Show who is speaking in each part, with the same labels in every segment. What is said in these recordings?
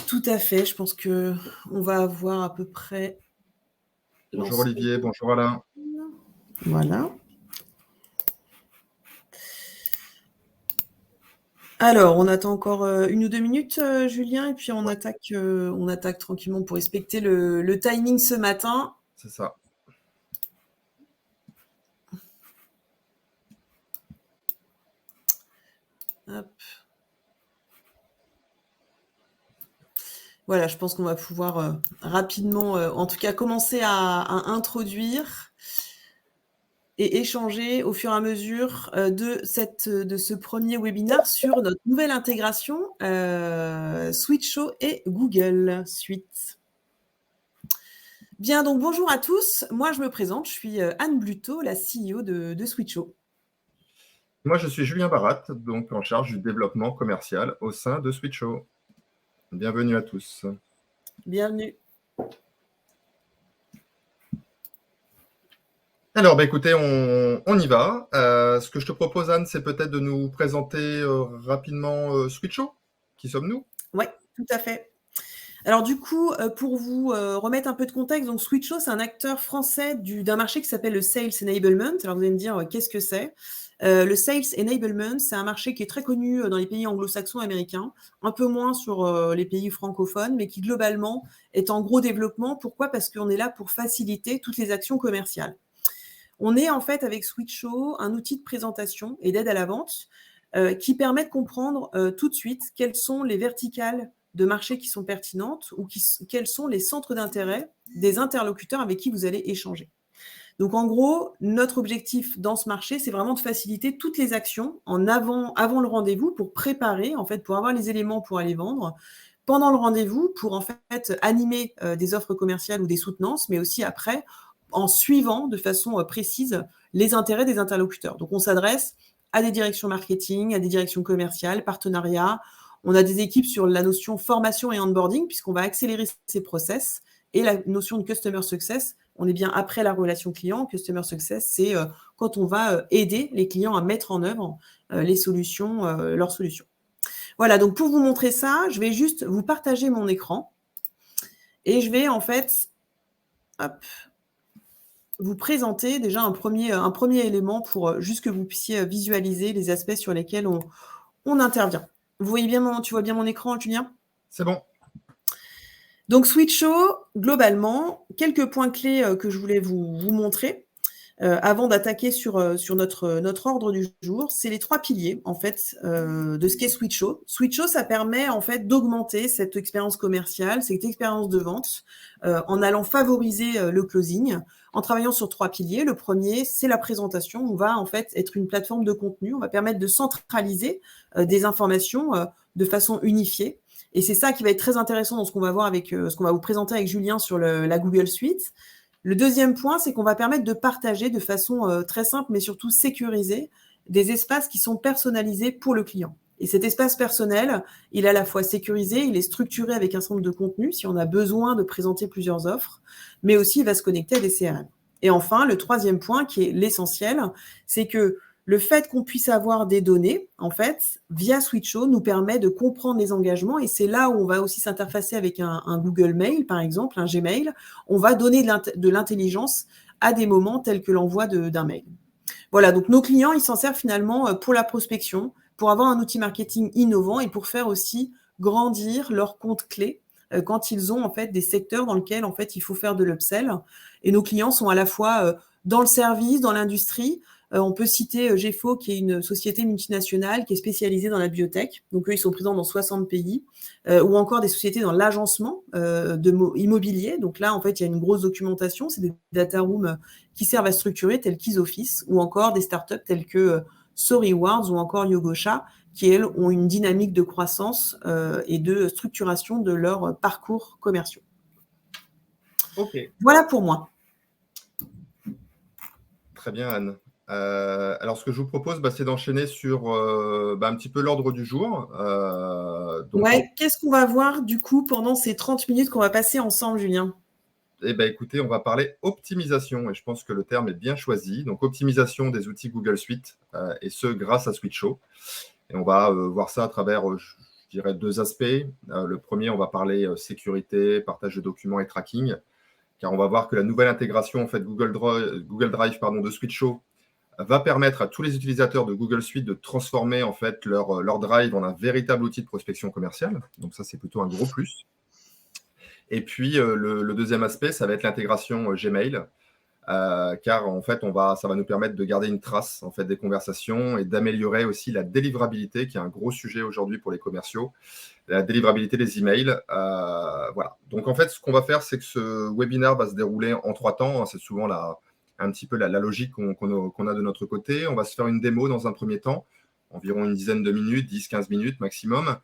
Speaker 1: Tout à fait, je pense qu'on va avoir à peu près
Speaker 2: Bonjour
Speaker 1: l'ensemble.
Speaker 2: Olivier, bonjour Alain.
Speaker 1: Voilà. Alors, on attend encore 1 ou 2 minutes, Julien, et puis on attaque tranquillement pour respecter le timing ce matin.
Speaker 2: C'est ça.
Speaker 1: Hop. Voilà, je pense qu'on va pouvoir rapidement, en tout cas, commencer à introduire et échanger au fur et à mesure de ce premier webinaire sur notre nouvelle intégration Switcho et Google Suite. Bien, donc bonjour à tous. Moi, je me présente, je suis Anne Bluteau, la CEO de Switcho.
Speaker 2: Moi, je suis Julien Barat, donc en charge du développement commercial au sein de Switcho. Bienvenue à tous.
Speaker 1: Bienvenue.
Speaker 2: Alors, écoutez, on y va. Ce que je te propose, Anne, c'est peut-être de nous présenter rapidement Switcho. Qui sommes-nous?
Speaker 1: Oui, tout à fait. Alors du coup, pour vous remettre un peu de contexte, donc Switcho, c'est un acteur français d'un marché qui s'appelle le Sales Enablement. Alors vous allez me dire, qu'est-ce que c'est? Le Sales Enablement, c'est un marché qui est très connu dans les pays anglo-saxons américains, un peu moins sur les pays francophones, mais qui globalement est en gros développement. Pourquoi? Parce qu'on est là pour faciliter toutes les actions commerciales. On est en fait avec Switcho un outil de présentation et d'aide à la vente qui permet de comprendre tout de suite quelles sont les verticales de marché qui sont pertinentes ou quels sont les centres d'intérêt des interlocuteurs avec qui vous allez échanger. Donc en gros, notre objectif dans ce marché, c'est vraiment de faciliter toutes les actions avant le rendez-vous pour préparer, en fait, pour avoir les éléments pour aller vendre, pendant le rendez-vous pour en fait animer des offres commerciales ou des soutenances, mais aussi après en suivant de façon précise les intérêts des interlocuteurs. Donc on s'adresse à des directions marketing, à des directions commerciales, partenariats. On a des équipes sur la notion formation et onboarding puisqu'on va accélérer ces process et la notion de customer success. On est bien après la relation client. Customer success, c'est quand on va aider les clients à mettre en œuvre leurs solutions. Voilà, donc pour vous montrer ça, je vais juste vous partager mon écran et je vais en fait vous présenter déjà un premier élément pour juste que vous puissiez visualiser les aspects sur lesquels on intervient. Tu vois bien mon écran, Julien?
Speaker 2: C'est bon.
Speaker 1: Donc Switcho, globalement, quelques points clés que je voulais vous montrer avant d'attaquer sur notre ordre du jour, c'est les 3 piliers en fait de ce qu'est Switcho. Switcho, ça permet en fait d'augmenter cette expérience commerciale, cette expérience de vente, en allant favoriser le closing, en travaillant sur 3 piliers. Le premier, c'est la présentation. On va en fait être une plateforme de contenu. On va permettre de centraliser des informations de façon unifiée. Et c'est ça qui va être très intéressant dans ce qu'on va voir avec ce qu'on va vous présenter avec Julien sur la Google Suite. Le deuxième point, c'est qu'on va permettre de partager de façon très simple, mais surtout sécurisée, des espaces qui sont personnalisés pour le client. Et cet espace personnel, il est à la fois sécurisé, il est structuré avec un certain nombre de contenus, si on a besoin de présenter plusieurs offres, mais aussi il va se connecter à des CRM. Et enfin, le troisième point, qui est l'essentiel, c'est que le fait qu'on puisse avoir des données, en fait, via Switcho, nous permet de comprendre les engagements. Et c'est là où on va aussi s'interfacer avec un Google Mail, par exemple, un Gmail. On va donner de l'intelligence à des moments tels que l'envoi d'un mail. Voilà, donc nos clients, ils s'en servent finalement pour la prospection, pour avoir un outil marketing innovant et pour faire aussi grandir leurs comptes clés quand ils ont en fait des secteurs dans lesquels en fait il faut faire de l'upsell. Et nos clients sont à la fois dans le service, dans l'industrie. On peut citer GEFO, qui est une société multinationale qui est spécialisée dans la biotech. Donc, eux, ils sont présents dans 60 pays. Ou encore des sociétés dans l'agencement immobilier. Donc là, en fait, il y a une grosse documentation. C'est des data rooms qui servent à structurer, tels qu'Isoffice, ou encore des startups telles que SoRewards ou encore Yogosha, qui, elles, ont une dynamique de croissance et de structuration de leurs parcours commerciaux.
Speaker 2: Ok.
Speaker 1: Voilà pour moi.
Speaker 2: Très bien, Anne. Alors, ce que je vous propose, c'est d'enchaîner sur un petit peu l'ordre du jour.
Speaker 1: Ouais, qu'est-ce qu'on va voir du coup pendant ces 30 minutes qu'on va passer ensemble, Julien?
Speaker 2: Écoutez, on va parler optimisation et je pense que le terme est bien choisi. Donc, optimisation des outils Google Suite et ce, grâce à Switcho. Et on va voir ça à travers je dirais, deux aspects. Le premier, on va parler sécurité, partage de documents et tracking, car on va voir que la nouvelle intégration en fait, Google Drive de Switcho va permettre à tous les utilisateurs de Google Suite de transformer en fait leur Drive en un véritable outil de prospection commerciale. Donc ça, c'est plutôt un gros plus. Et puis, le deuxième aspect, ça va être l'intégration Gmail, car en fait, ça va nous permettre de garder une trace en fait, des conversations et d'améliorer aussi la délivrabilité, qui est un gros sujet aujourd'hui pour les commerciaux, la délivrabilité des emails. Voilà. Donc, en fait, ce qu'on va faire, c'est que ce webinaire va se dérouler en 3 temps. C'est souvent un petit peu la logique qu'on a de notre côté. On va se faire une démo dans un premier temps, environ une dizaine de minutes, 10-15 minutes maximum.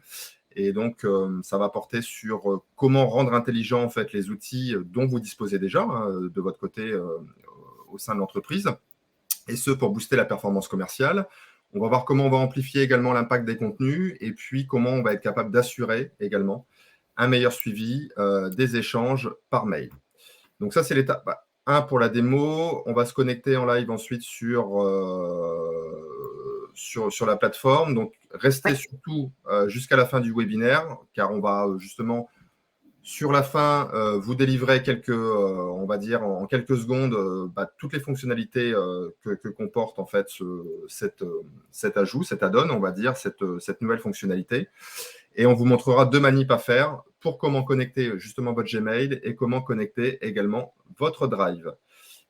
Speaker 2: Et donc, ça va porter sur comment rendre intelligents en fait, les outils dont vous disposez déjà de votre côté au sein de l'entreprise, et ce pour booster la performance commerciale. On va voir comment on va amplifier également l'impact des contenus et puis comment on va être capable d'assurer également un meilleur suivi des échanges par mail. Donc ça, c'est l'étape 1 pour la démo. On va se connecter en live ensuite sur la plateforme. Donc, restez surtout jusqu'à la fin du webinaire, car on va justement, sur la fin, vous délivrer on va dire, en quelques secondes, toutes les fonctionnalités que comporte en fait cet ajout, cet add-on, on va dire, cette nouvelle fonctionnalité. Et on vous montrera 2 manips à faire pour comment connecter justement votre Gmail et comment connecter également votre Drive.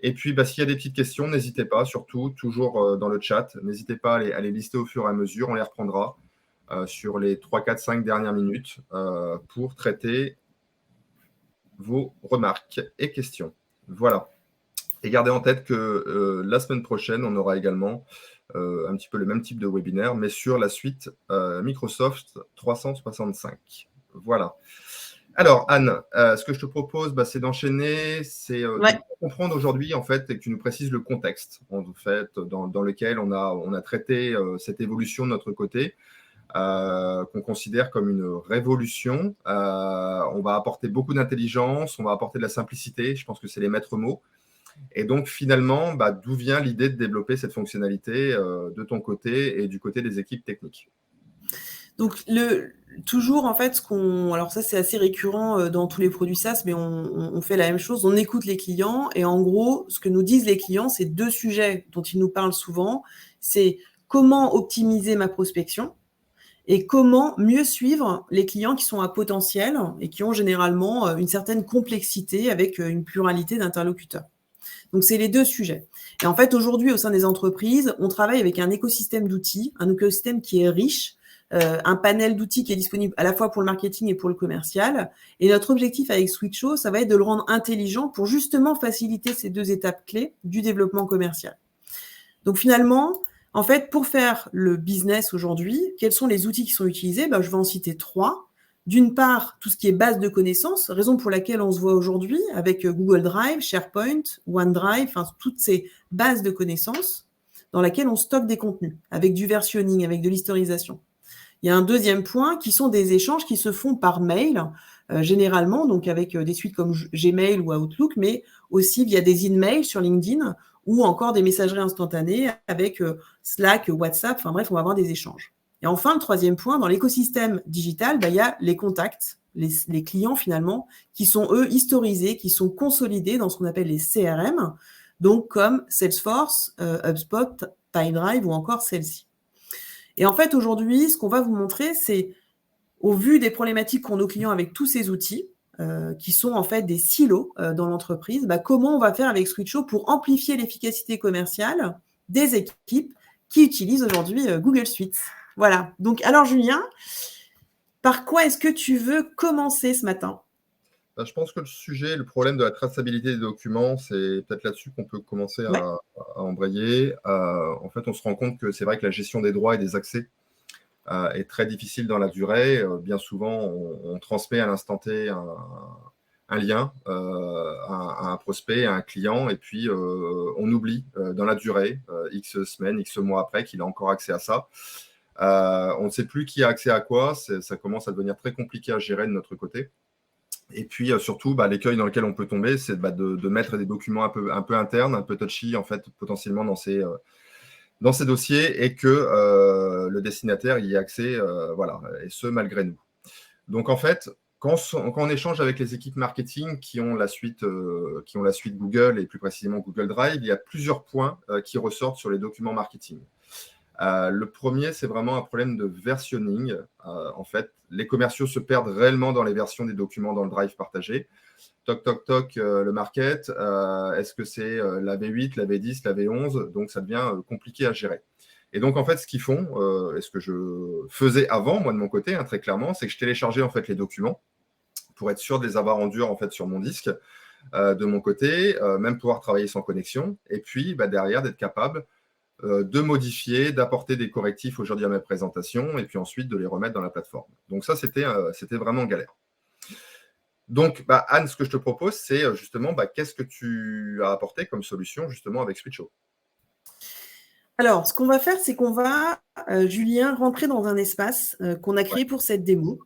Speaker 2: Et puis, s'il y a des petites questions, n'hésitez pas, surtout, toujours dans le chat. N'hésitez pas à les lister au fur et à mesure. On les reprendra sur les 3, 4, 5 dernières minutes pour traiter vos remarques et questions. Voilà. Et gardez en tête que la semaine prochaine, on aura également un petit peu le même type de webinaire, mais sur la suite Microsoft 365. Voilà. Alors, Anne, ce que je te propose, c'est d'enchaîner, c'est de comprendre aujourd'hui, en fait, et que tu nous précises le contexte, en fait, dans lequel on a traité cette évolution de notre côté, qu'on considère comme une révolution. On va apporter beaucoup d'intelligence, on va apporter de la simplicité, je pense que c'est les maîtres mots. Et donc, finalement, d'où vient l'idée de développer cette fonctionnalité de ton côté et du côté des équipes techniques?
Speaker 1: Donc, toujours, en fait, alors ça, c'est assez récurrent dans tous les produits SaaS, mais on fait la même chose. On écoute les clients et en gros, ce que nous disent les clients, c'est 2 sujets dont ils nous parlent souvent. C'est comment optimiser ma prospection et comment mieux suivre les clients qui sont à potentiel et qui ont généralement une certaine complexité avec une pluralité d'interlocuteurs. Donc, c'est les 2 sujets. Et en fait, aujourd'hui, au sein des entreprises, on travaille avec un écosystème d'outils, un écosystème qui est riche, un panel d'outils qui est disponible à la fois pour le marketing et pour le commercial. Et notre objectif avec Switcho, ça va être de le rendre intelligent pour justement faciliter ces 2 étapes clés du développement commercial. Donc finalement, en fait, pour faire le business aujourd'hui, quels sont les outils qui sont utilisés? Je vais en citer 3. D'une part, tout ce qui est base de connaissances, raison pour laquelle on se voit aujourd'hui avec Google Drive, SharePoint, OneDrive, enfin toutes ces bases de connaissances dans lesquelles on stocke des contenus, avec du versionning, avec de l'historisation. Il y a un deuxième point qui sont des échanges qui se font par mail, généralement, donc avec des suites comme Gmail ou Outlook, mais aussi via des in-mails sur LinkedIn ou encore des messageries instantanées avec Slack, WhatsApp, enfin bref, on va avoir des échanges. Et enfin, le troisième point, dans l'écosystème digital, il y a les contacts, les clients finalement, qui sont eux historisés, qui sont consolidés dans ce qu'on appelle les CRM, donc comme Salesforce, HubSpot, Pipedrive ou encore celle-ci. Et en fait, aujourd'hui, ce qu'on va vous montrer, c'est au vu des problématiques qu'ont nos clients avec tous ces outils, qui sont en fait des silos dans l'entreprise, comment on va faire avec Switcho pour amplifier l'efficacité commerciale des équipes qui utilisent aujourd'hui Google Suite. Voilà. Donc, alors Julien, par quoi est-ce que tu veux commencer ce matin?
Speaker 2: Je pense que le problème de la traçabilité des documents, c'est peut-être là-dessus qu'on peut commencer à embrayer. En fait, on se rend compte que c'est vrai que la gestion des droits et des accès est très difficile dans la durée. Bien souvent, on transmet à l'instant T un lien à un prospect, à un client, et puis on oublie dans la durée, X semaines, X mois après, qu'il a encore accès à ça. On ne sait plus qui a accès à quoi. Ça commence à devenir très compliqué à gérer de notre côté. Et puis surtout, l'écueil dans lequel on peut tomber, c'est de mettre des documents un peu internes, un peu touchy, en fait, potentiellement dans dans ces dossiers et que le destinataire y ait accès, voilà, et ce, malgré nous. Donc, en fait, quand on échange avec les équipes marketing qui ont la suite Google et plus précisément Google Drive, il y a plusieurs points qui ressortent sur les documents marketing. Le premier, c'est vraiment un problème de versionning. En fait, les commerciaux se perdent réellement dans les versions des documents dans le Drive partagé. Toc, toc, toc, le market, est-ce que c'est la V8, la V10, la V11? Donc, ça devient compliqué à gérer. Et donc, en fait, ce qu'ils font, et ce que je faisais avant, moi, de mon côté, très clairement, c'est que je téléchargeais en fait les documents pour être sûr de les avoir en dur en fait, sur mon disque de mon côté, même pouvoir travailler sans connexion. Et puis, derrière, d'être capable de modifier, d'apporter des correctifs aujourd'hui à mes présentations, et puis ensuite de les remettre dans la plateforme. Donc ça, c'était vraiment galère. Donc, Anne, ce que je te propose, c'est justement, qu'est-ce que tu as apporté comme solution justement avec Switcho?
Speaker 1: Alors, ce qu'on va faire, c'est qu'on va, Julien, rentrer dans un espace qu'on a créé pour cette démo,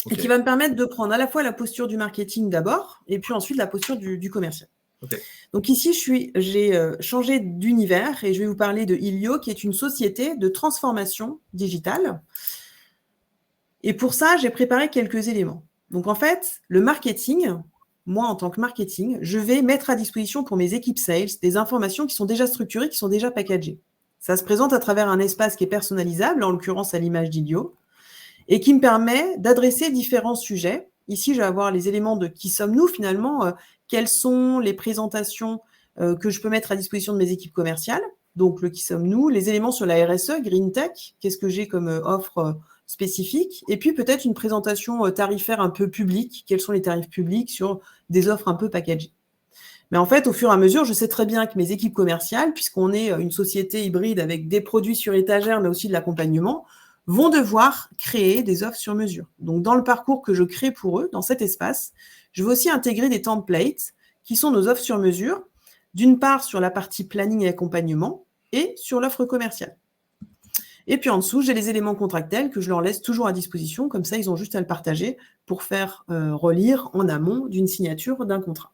Speaker 1: et qui va me permettre de prendre à la fois la posture du marketing d'abord, et puis ensuite la posture du commercial.
Speaker 2: Okay.
Speaker 1: Donc ici, j'ai changé d'univers et je vais vous parler de Ilio, qui est une société de transformation digitale. Et pour ça, j'ai préparé quelques éléments. Donc en fait, le marketing, moi en tant que marketing, je vais mettre à disposition pour mes équipes sales des informations qui sont déjà structurées, qui sont déjà packagées. Ça se présente à travers un espace qui est personnalisable, en l'occurrence à l'image d'Ilio, et qui me permet d'adresser différents sujets. Ici, je vais avoir les éléments de qui sommes-nous finalement, quelles sont les présentations que je peux mettre à disposition de mes équipes commerciales, donc le qui sommes-nous, les éléments sur la RSE, Green Tech, qu'est-ce que j'ai comme offre spécifique, et puis peut-être une présentation tarifaire un peu publique, quels sont les tarifs publics sur des offres un peu packagées. Mais en fait, au fur et à mesure, je sais très bien que mes équipes commerciales, puisqu'on est une société hybride avec des produits sur étagère, mais aussi de l'accompagnement, vont devoir créer des offres sur mesure. Donc, dans le parcours que je crée pour eux, dans cet espace, je vais aussi intégrer des templates qui sont nos offres sur mesure, d'une part sur la partie planning et accompagnement et sur l'offre commerciale. Et puis en dessous, j'ai les éléments contractuels que je leur laisse toujours à disposition, comme ça, ils ont juste à le partager pour faire relire en amont d'une signature d'un contrat.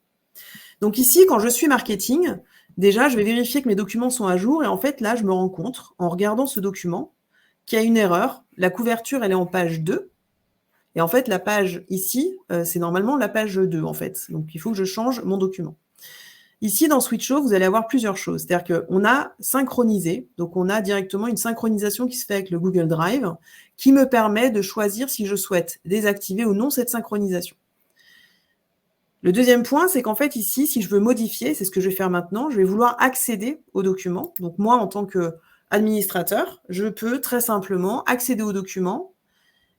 Speaker 1: Donc ici, quand je suis marketing, déjà, je vais vérifier que mes documents sont à jour et en fait, là, je me rends compte, en regardant ce document, qu'il y a une erreur. La couverture, elle est en page 2. Et en fait, la page ici, c'est normalement la page 2, en fait. Donc, il faut que je change mon document. Ici, dans Switcho, vous allez avoir plusieurs choses. C'est-à-dire qu'on a synchronisé, donc on a directement une synchronisation qui se fait avec le Google Drive, qui me permet de choisir si je souhaite désactiver ou non cette synchronisation. Le deuxième point, c'est qu'en fait, ici, si je veux modifier, c'est ce que je vais faire maintenant, je vais vouloir accéder au document. Donc moi, en tant qu'administrateur, je peux très simplement accéder au document.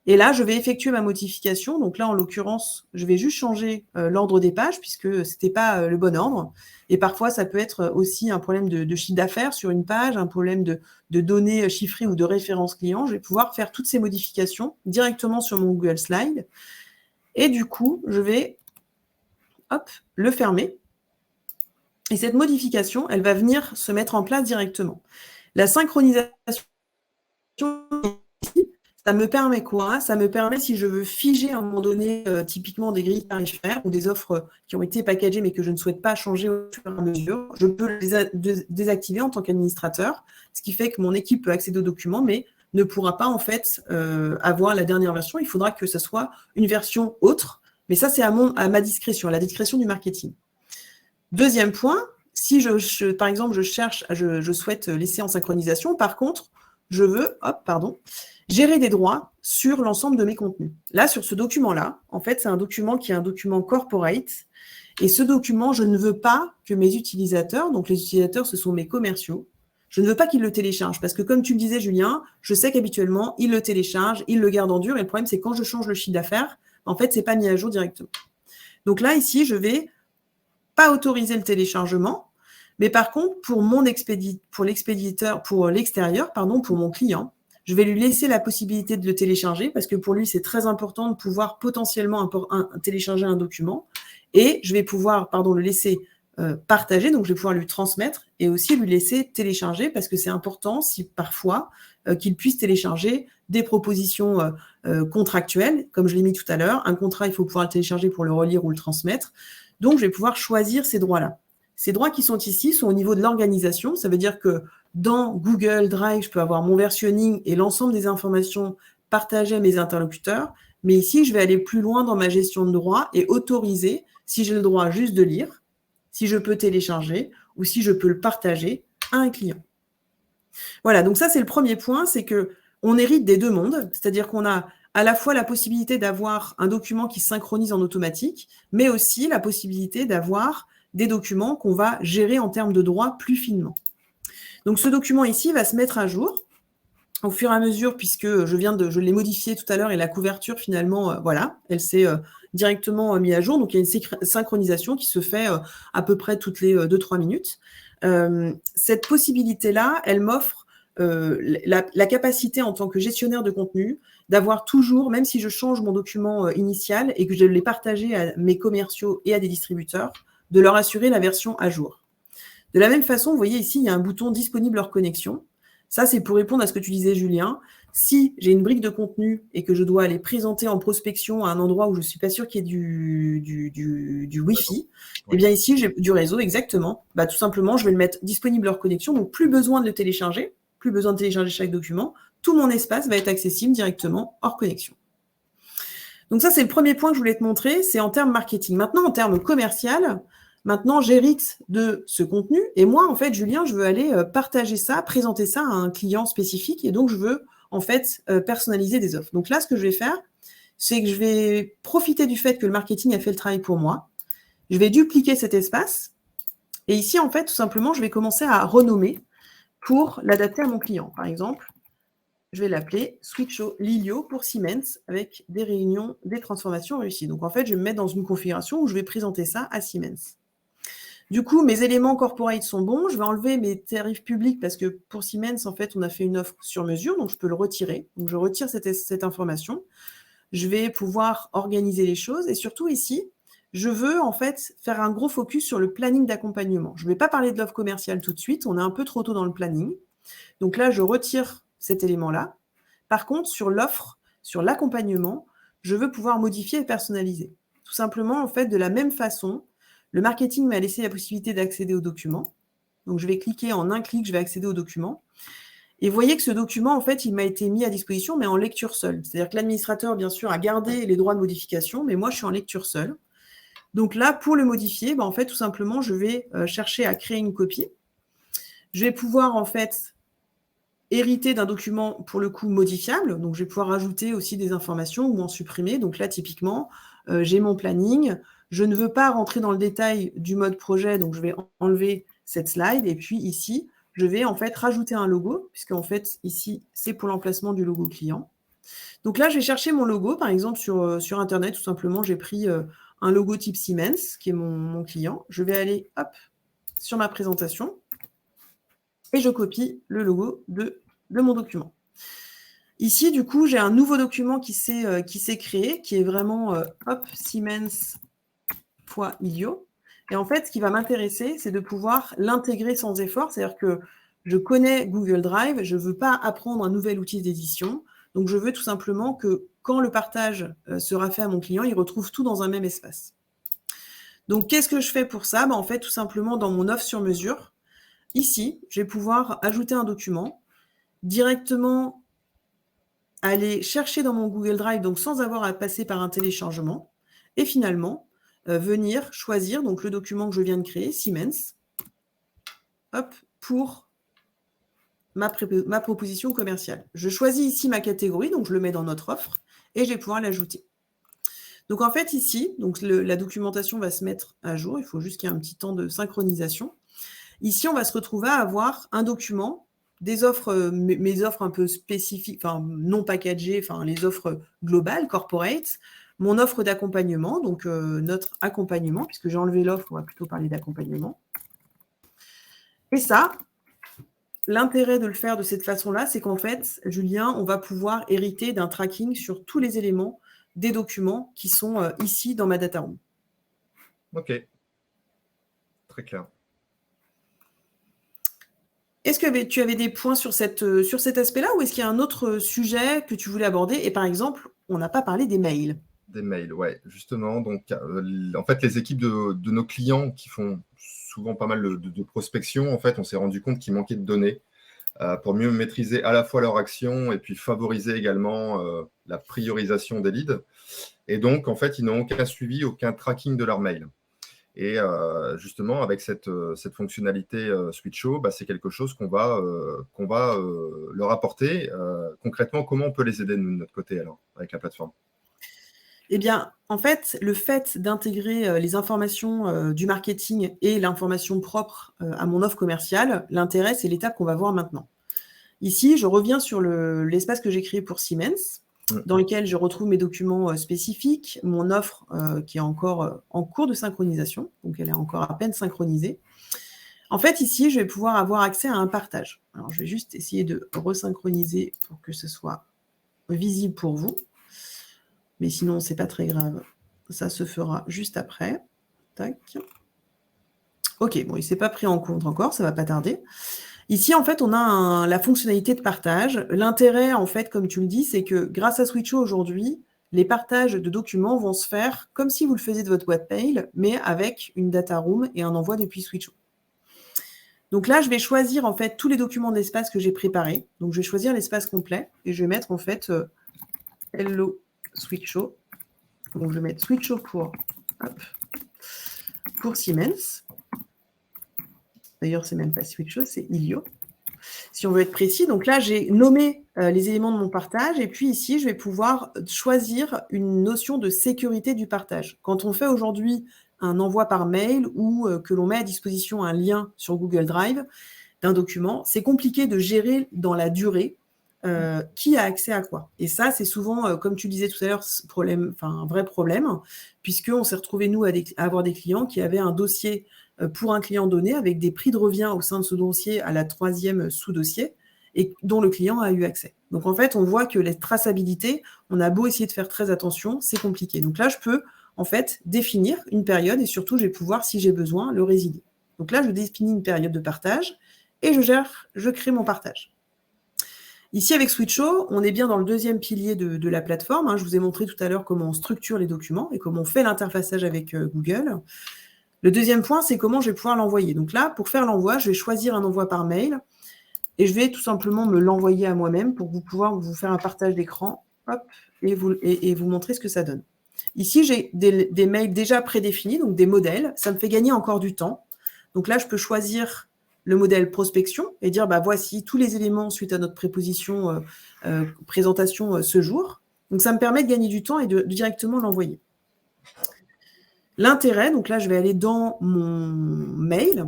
Speaker 1: Et là, je vais effectuer ma modification. Donc là, en l'occurrence, je vais juste changer l'ordre des pages puisque ce n'était pas le bon ordre. Et parfois, ça peut être aussi un problème de chiffre d'affaires sur une page, un problème de données chiffrées ou de références clients. Je vais pouvoir faire toutes ces modifications directement sur mon Google Slide. Et du coup, je vais le fermer. Et cette modification, elle va venir se mettre en place directement. La synchronisation, ça me permet quoi? Ça me permet, si je veux figer à un moment donné, typiquement des grilles tarifaires ou des offres qui ont été packagées mais que je ne souhaite pas changer au fur et à mesure, je peux les désactiver en tant qu'administrateur, ce qui fait que mon équipe peut accéder aux documents, mais ne pourra pas en fait avoir la dernière version. Il faudra que ce soit une version autre, mais ça c'est à ma discrétion, à la discrétion du marketing. Deuxième point, si par exemple je souhaite laisser en synchronisation, par contre, je veux, gérer des droits sur l'ensemble de mes contenus. Là, sur ce document-là, en fait, c'est un document qui est un document corporate. Et ce document, je ne veux pas que mes utilisateurs, donc les utilisateurs, ce sont mes commerciaux, je ne veux pas qu'ils le téléchargent. Parce que comme tu le disais, Julien, je sais qu'habituellement, ils le téléchargent, ils le gardent en dur. Et le problème, c'est quand je change le chiffre d'affaires, en fait, c'est pas mis à jour directement. Donc là, ici, je vais pas autoriser le téléchargement. Mais par contre, pour l'expéditeur, pour l'extérieur, pour mon client, je vais lui laisser la possibilité de le télécharger parce que pour lui, c'est très important de pouvoir potentiellement télécharger un document et je vais pouvoir le laisser partager, donc je vais pouvoir lui transmettre et aussi lui laisser télécharger parce que c'est important si parfois qu'il puisse télécharger des propositions contractuelles, comme je l'ai mis tout à l'heure. Un contrat, il faut pouvoir le télécharger pour le relire ou le transmettre. Donc, je vais pouvoir choisir ces droits-là. Ces droits qui sont ici sont au niveau de l'organisation. Ça veut dire que dans Google Drive, je peux avoir mon versionning et l'ensemble des informations partagées à mes interlocuteurs. Mais ici, je vais aller plus loin dans ma gestion de droit et autoriser si j'ai le droit juste de lire, si je peux télécharger ou si je peux le partager à un client. Voilà, donc ça, c'est le premier point, c'est qu'on hérite des deux mondes, c'est-à-dire qu'on a à la fois la possibilité d'avoir un document qui se synchronise en automatique, mais aussi la possibilité d'avoir des documents qu'on va gérer en termes de droit plus finement. Donc ce document ici va se mettre à jour au fur et à mesure, puisque je l'ai modifié tout à l'heure et la couverture finalement, voilà, elle s'est directement mise à jour. Donc il y a une synchronisation qui se fait à peu près toutes les 2-3 minutes. Cette possibilité-là, elle m'offre la capacité en tant que gestionnaire de contenu d'avoir toujours, même si je change mon document initial et que je l'ai partagé à mes commerciaux et à des distributeurs, de leur assurer la version à jour. De la même façon, vous voyez ici, il y a un bouton disponible hors connexion. Ça, c'est pour répondre à ce que tu disais, Julien. Si j'ai une brique de contenu et que je dois aller présenter en prospection à un endroit où je ne suis pas sûr qu'il y ait du Wi-Fi, eh bien ici, j'ai du réseau, exactement. Bah, tout simplement, je vais le mettre disponible hors connexion, donc plus besoin de le télécharger, plus besoin de télécharger chaque document. Tout mon espace va être accessible directement hors connexion. Donc ça, c'est le premier point que je voulais te montrer, c'est en termes marketing. Maintenant, en termes commercial, maintenant, j'hérite de ce contenu. Et moi, en fait, Julien, je veux aller partager ça, présenter ça à un client spécifique. Et donc, je veux, en fait, personnaliser des offres. Donc là, ce que je vais faire, c'est que je vais profiter du fait que le marketing a fait le travail pour moi. Je vais dupliquer cet espace. Et ici, en fait, tout simplement, je vais commencer à renommer pour l'adapter à mon client. Par exemple, je vais l'appeler Switcho Lilio pour Siemens avec des réunions, des transformations réussies. Donc, en fait, je vais me mettre dans une configuration où je vais présenter ça à Siemens. Du coup, mes éléments corporate sont bons. Je vais enlever mes tarifs publics parce que pour Siemens, en fait, on a fait une offre sur mesure, donc je peux le retirer. Donc, je retire cette information. Je vais pouvoir organiser les choses. Et surtout ici, je veux en fait faire un gros focus sur le planning d'accompagnement. Je ne vais pas parler de l'offre commerciale tout de suite. On est un peu trop tôt dans le planning. Donc là, je retire cet élément-là. Par contre, sur l'offre, sur l'accompagnement, je veux pouvoir modifier et personnaliser. Tout simplement, en fait, de la même façon, le marketing m'a laissé la possibilité d'accéder aux documents. Donc, je vais cliquer en un clic, je vais accéder aux documents. Et vous voyez que ce document, en fait, il m'a été mis à disposition, mais en lecture seule. C'est-à-dire que l'administrateur, bien sûr, a gardé les droits de modification, mais moi, je suis en lecture seule. Donc là, pour le modifier, en fait, tout simplement, je vais chercher à créer une copie. Je vais pouvoir, en fait, hériter d'un document, pour le coup, modifiable. Donc, je vais pouvoir ajouter aussi des informations ou en supprimer. Donc là, typiquement, j'ai mon planning. Je ne veux pas rentrer dans le détail du mode projet, donc je vais enlever cette slide. Et puis ici, je vais en fait rajouter un logo, puisqu'en fait, ici, c'est pour l'emplacement du logo client. Donc là, je vais chercher mon logo. Par exemple, sur Internet, tout simplement, j'ai pris un logo type Siemens, qui est mon client. Je vais aller, hop, sur ma présentation et je copie le logo de mon document. Ici, du coup, j'ai un nouveau document qui s'est créé, qui est vraiment Siemens.ilio. Et en fait, ce qui va m'intéresser, c'est de pouvoir l'intégrer sans effort. C'est-à-dire que je connais Google Drive, je ne veux pas apprendre un nouvel outil d'édition. Donc, je veux tout simplement que quand le partage sera fait à mon client, il retrouve tout dans un même espace. Donc, qu'est-ce que je fais pour ça ? En fait, tout simplement, dans mon offre sur mesure, ici, je vais pouvoir ajouter un document, directement aller chercher dans mon Google Drive, donc sans avoir à passer par un téléchargement, et finalement, venir choisir donc le document que je viens de créer, Siemens, hop, pour ma proposition commerciale. Je choisis ici ma catégorie, donc je le mets dans notre offre, et je vais pouvoir l'ajouter. Donc en fait ici, donc la documentation va se mettre à jour, il faut juste qu'il y ait un petit temps de synchronisation. Ici, on va se retrouver à avoir un document, des offres, mes offres un peu spécifiques, enfin non packagées, enfin les offres globales, corporate, mon offre d'accompagnement, donc notre accompagnement, puisque j'ai enlevé l'offre, on va plutôt parler d'accompagnement. Et ça, l'intérêt de le faire de cette façon-là, c'est qu'en fait, Julien, on va pouvoir hériter d'un tracking sur tous les éléments des documents qui sont ici dans ma data room.
Speaker 2: Ok, très clair.
Speaker 1: Est-ce que tu avais des points sur cet aspect-là ou est-ce qu'il y a un autre sujet que tu voulais aborder ? Et par exemple, on n'a pas parlé des mails.
Speaker 2: Des mails, ouais, justement. Donc, en fait, les équipes de nos clients qui font souvent pas mal de prospection, en fait, on s'est rendu compte qu'il manquait de données. pour mieux maîtriser à la fois leur action et puis favoriser également la priorisation des leads. Et donc, en fait, ils n'ont aucun suivi, aucun tracking de leur mail. Et justement, avec cette fonctionnalité Switcho, c'est quelque chose qu'on va leur apporter. Concrètement, comment on peut les aider, nous, de notre côté, alors, avec la plateforme?
Speaker 1: Eh bien, en fait, le fait d'intégrer les informations du marketing et l'information propre à mon offre commerciale, l'intérêt, c'est l'étape qu'on va voir maintenant. Ici, je reviens sur l'espace que j'ai créé pour Siemens, dans lequel je retrouve mes documents spécifiques, mon offre qui est encore en cours de synchronisation, donc elle est encore à peine synchronisée. En fait, ici, je vais pouvoir avoir accès à un partage. Alors, je vais juste essayer de resynchroniser pour que ce soit visible pour vous. Mais sinon, c'est pas très grave. Ça se fera juste après. Tac. OK, bon, il ne s'est pas pris en compte encore, ça ne va pas tarder. Ici, en fait, on a la fonctionnalité de partage. L'intérêt, en fait, comme tu le dis, c'est que grâce à Switcho aujourd'hui, les partages de documents vont se faire comme si vous le faisiez de votre boîte mail, mais avec une data room et un envoi depuis Switcho. Donc là, je vais choisir, en fait, tous les documents d'espace que j'ai préparés. Donc, je vais choisir l'espace complet et je vais mettre, en fait, Hello Switcho. Donc, je vais mettre Switcho pour Siemens. D'ailleurs, c'est même pas Switcho, c'est Ilio. Si on veut être précis, donc là, j'ai nommé les éléments de mon partage et puis ici, je vais pouvoir choisir une notion de sécurité du partage. Quand on fait aujourd'hui un envoi par mail ou que l'on met à disposition un lien sur Google Drive d'un document, c'est compliqué de gérer dans la durée qui a accès à quoi. Et ça, c'est souvent, comme tu disais tout à l'heure, un vrai problème, puisqu'on s'est retrouvé, nous, à avoir des clients qui avaient un dossier pour un client donné avec des prix de revient au sein de ce dossier à la 3e sous-dossier et dont le client a eu accès. Donc, en fait, on voit que les traçabilités, on a beau essayer de faire très attention, c'est compliqué. Donc là, je peux, en fait, définir une période et surtout, je vais pouvoir, si j'ai besoin, le résilier. Donc là, je définis une période de partage et je crée mon partage. Ici, avec Switcho, on est bien dans le deuxième pilier de la plateforme. Je vous ai montré tout à l'heure comment on structure les documents et comment on fait l'interfaçage avec Google. Le deuxième point, c'est comment je vais pouvoir l'envoyer. Donc là, pour faire l'envoi, je vais choisir un envoi par mail et je vais tout simplement me l'envoyer à moi-même pour pouvoir vous faire un partage d'écran et vous montrer ce que ça donne. Ici, j'ai des mails déjà prédéfinis, donc des modèles. Ça me fait gagner encore du temps. Donc là, je peux choisir le modèle prospection et dire voici tous les éléments suite à notre préposition présentation ce jour. Donc ça me permet de gagner du temps et de directement l'envoyer. L'intérêt, donc là je vais aller dans mon mail.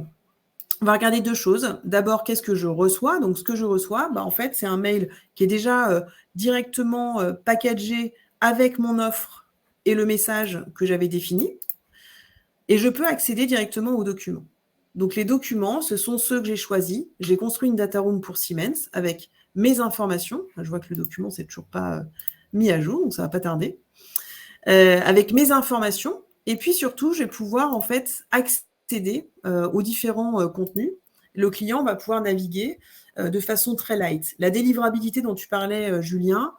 Speaker 1: On va regarder deux choses. D'abord, qu'est-ce que je reçois? Donc ce que je reçois, en fait, c'est un mail qui est déjà directement packagé avec mon offre et le message que j'avais défini. Et je peux accéder directement aux documents. Donc, les documents, ce sont ceux que j'ai choisis. J'ai construit une data room pour Siemens avec mes informations. Je vois que le document, c'est toujours pas mis à jour, donc ça va pas tarder. Avec mes informations. Et puis, surtout, je vais pouvoir, en fait, accéder aux différents contenus. Le client va pouvoir naviguer de façon très light. La délivrabilité dont tu parlais, Julien,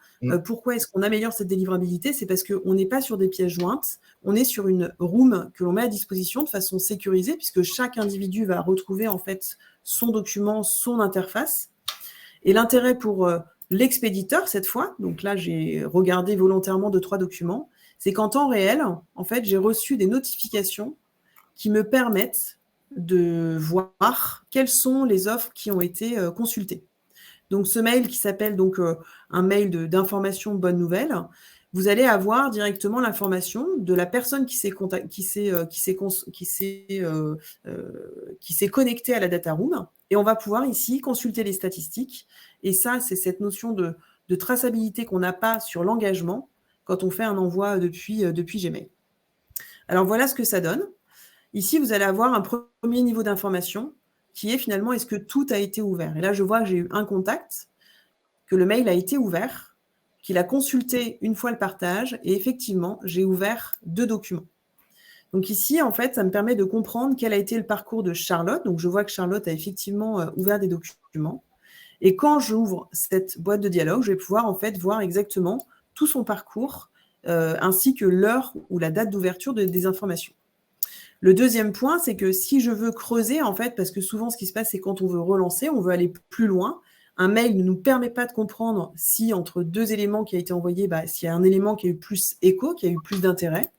Speaker 1: pourquoi est-ce qu'on améliore cette délivrabilité? C'est parce qu'on n'est pas sur des pièces jointes, on est sur une room que l'on met à disposition de façon sécurisée, puisque chaque individu va retrouver en fait son document, son interface. Et l'intérêt pour l'expéditeur, cette fois, donc là j'ai regardé volontairement 2-3 documents, c'est qu'en temps réel, en fait, j'ai reçu des notifications qui me permettent de voir quelles sont les offres qui ont été consultées. Donc, ce mail qui s'appelle donc un mail d'information bonne nouvelle, vous allez avoir directement l'information de la personne qui s'est connectée à la data room et on va pouvoir ici consulter les statistiques. Et ça, c'est cette notion de traçabilité qu'on n'a pas sur l'engagement quand on fait un envoi depuis Gmail. Alors, voilà ce que ça donne. Ici, vous allez avoir un premier niveau d'information qui est finalement, est-ce que tout a été ouvert? Et là, je vois que j'ai eu un contact, que le mail a été ouvert, qu'il a consulté une fois le partage, et effectivement, j'ai ouvert 2 documents. Donc ici, en fait, ça me permet de comprendre quel a été le parcours de Charlotte. Donc, je vois que Charlotte a effectivement ouvert des documents. Et quand j'ouvre cette boîte de dialogue, je vais pouvoir en fait voir exactement tout son parcours, ainsi que l'heure ou la date d'ouverture des informations. Le deuxième point, c'est que si je veux creuser, en fait, parce que souvent, ce qui se passe, c'est quand on veut relancer, on veut aller plus loin. Un mail ne nous permet pas de comprendre si entre deux éléments qui ont été envoyés, s'il y a un élément qui a eu plus écho, qui a eu plus d'intérêt.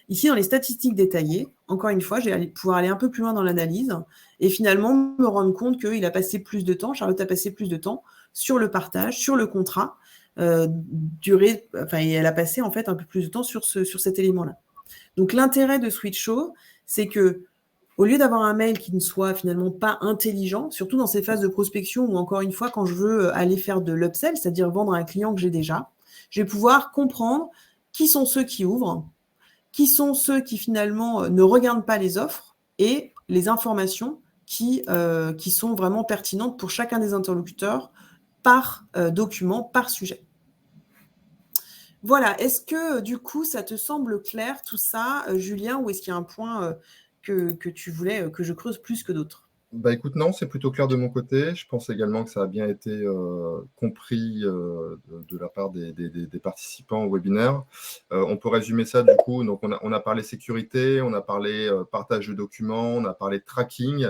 Speaker 1: Ici, dans les statistiques détaillées, encore une fois, je vais pouvoir aller un peu plus loin dans l'analyse et finalement me rendre compte qu'il a passé plus de temps, Charlotte a passé plus de temps sur le partage, sur le contrat, et elle a passé en fait un peu plus de temps sur cet élément-là. Donc l'intérêt de Switcho, c'est que au lieu d'avoir un mail qui ne soit finalement pas intelligent, surtout dans ces phases de prospection ou encore une fois quand je veux aller faire de l'upsell, c'est-à-dire vendre à un client que j'ai déjà, je vais pouvoir comprendre qui sont ceux qui ouvrent, qui sont ceux qui finalement ne regardent pas les offres et les informations qui sont vraiment pertinentes pour chacun des interlocuteurs par document, par sujet. Voilà, est-ce que du coup ça te semble clair tout ça, Julien, ou est-ce qu'il y a un point que tu voulais que je creuse plus que d'autres?
Speaker 2: Écoute, non, c'est plutôt clair de mon côté. Je pense également que ça a bien été compris de la part des participants au webinaire. On peut résumer ça du coup. Donc, on a parlé sécurité, on a parlé partage de documents, on a parlé tracking,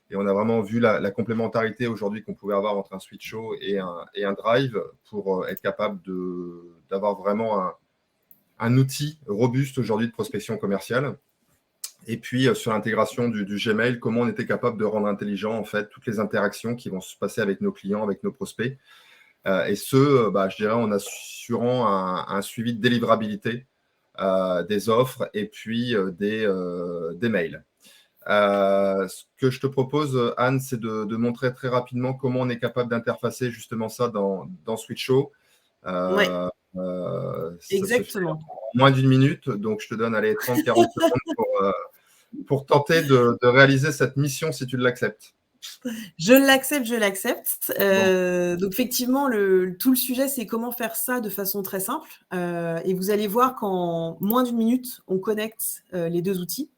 Speaker 2: et on a vraiment vu la complémentarité aujourd'hui qu'on pouvait avoir entre un Switcho et un Drive pour être capable d'avoir vraiment un outil robuste aujourd'hui de prospection commerciale. Et puis, sur l'intégration du Gmail, comment on était capable de rendre intelligent, en fait, toutes les interactions qui vont se passer avec nos clients, avec nos prospects. Et je dirais, en assurant un suivi de délivrabilité des offres et puis des mails. Ce que je te propose, Anne, c'est de montrer très rapidement comment on est capable d'interfacer justement ça dans Switcho.
Speaker 1: Oui,
Speaker 2: Ça se fait
Speaker 1: exactement.
Speaker 2: en moins d'une minute, donc je te donne 30-40 secondes pour tenter de réaliser cette mission si tu l'acceptes.
Speaker 1: Je l'accepte. Donc effectivement, tout le sujet, c'est comment faire ça de façon très simple. Et vous allez voir qu'en moins d'une minute, on connecte les deux outils.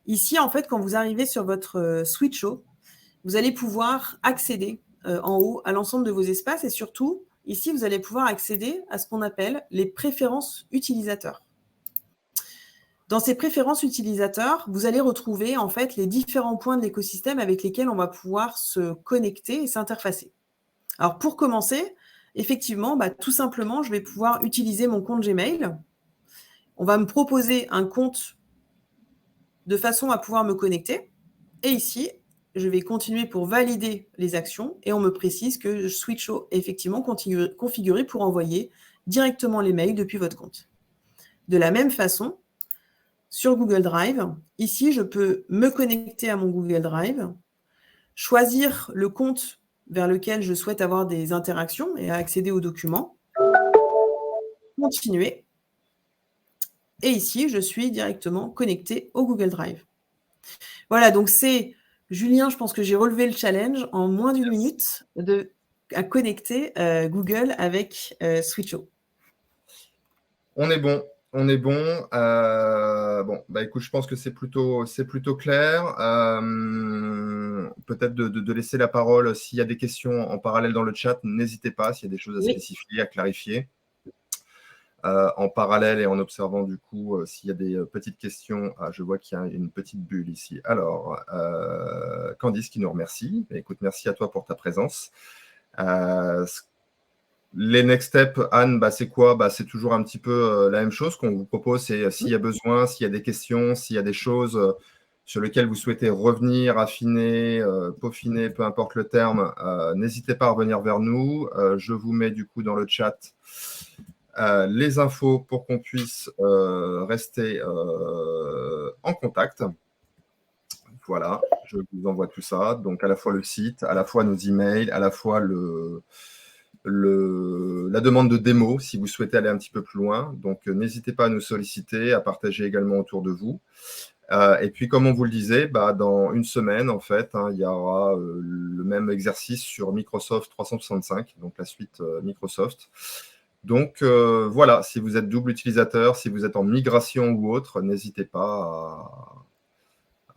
Speaker 1: Ici, en fait, quand vous arrivez sur votre Switcho, vous allez pouvoir accéder en haut à l'ensemble de vos espaces et surtout, ici, vous allez pouvoir accéder à ce qu'on appelle les préférences utilisateurs. Dans ces préférences utilisateurs, vous allez retrouver en fait les différents points de l'écosystème avec lesquels on va pouvoir se connecter et s'interfacer. Alors pour commencer, effectivement, tout simplement, je vais pouvoir utiliser mon compte Gmail. On va me proposer un compte de façon à pouvoir me connecter. Et ici, je vais continuer pour valider les actions et on me précise que Switcho est effectivement configuré pour envoyer directement les mails depuis votre compte. De la même façon, sur Google Drive, ici, je peux me connecter à mon Google Drive, choisir le compte vers lequel je souhaite avoir des interactions et accéder aux documents, continuer. Et ici, je suis directement connecté au Google Drive. Voilà, donc c'est, Julien, je pense que j'ai relevé le challenge en moins d'une minute à connecter Google avec Switcho.
Speaker 2: On est bon. Écoute, je pense que c'est plutôt clair. Peut-être de laisser la parole s'il y a des questions en parallèle dans le chat. N'hésitez pas s'il y a des choses à spécifier, à clarifier. En parallèle et en observant du coup s'il y a des petites questions. Je vois qu'il y a une petite bulle ici. Alors, Candice qui nous remercie. Écoute, merci à toi pour ta présence. Les next steps, Anne, c'est quoi? C'est toujours un petit peu la même chose qu'on vous propose. C'est s'il y a besoin, s'il y a des questions, s'il y a des choses sur lesquelles vous souhaitez revenir, affiner, peaufiner, peu importe le terme, n'hésitez pas à revenir vers nous. Je vous mets du coup dans le chat les infos pour qu'on puisse rester en contact. Voilà, je vous envoie tout ça. Donc, à la fois le site, à la fois nos emails, à la fois la demande de démo si vous souhaitez aller un petit peu plus loin. Donc, n'hésitez pas à nous solliciter, à partager également autour de vous. Et puis, comme on vous le disait, dans une semaine, en fait, il y aura le même exercice sur Microsoft 365, donc la suite Microsoft. Donc, voilà, si vous êtes double utilisateur, si vous êtes en migration ou autre, n'hésitez pas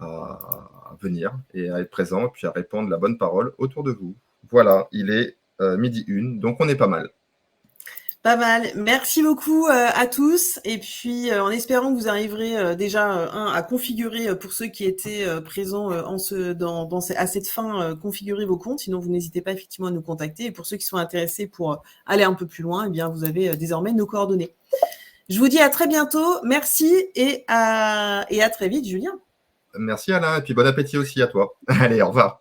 Speaker 2: à venir et à être présent et puis à répondre la bonne parole autour de vous. Voilà, il est 12h01, donc on est pas mal.
Speaker 1: Pas mal. Merci beaucoup à tous. Et puis, en espérant que vous arriverez déjà à configurer pour ceux qui étaient présents à cette fin, configurer vos comptes. Sinon, vous n'hésitez pas effectivement à nous contacter. Et pour ceux qui sont intéressés pour aller un peu plus loin, eh bien, vous avez désormais nos coordonnées. Je vous dis à très bientôt. Merci et à très vite, Julien.
Speaker 2: Merci Alain, et puis bon appétit aussi à toi. Allez, au revoir.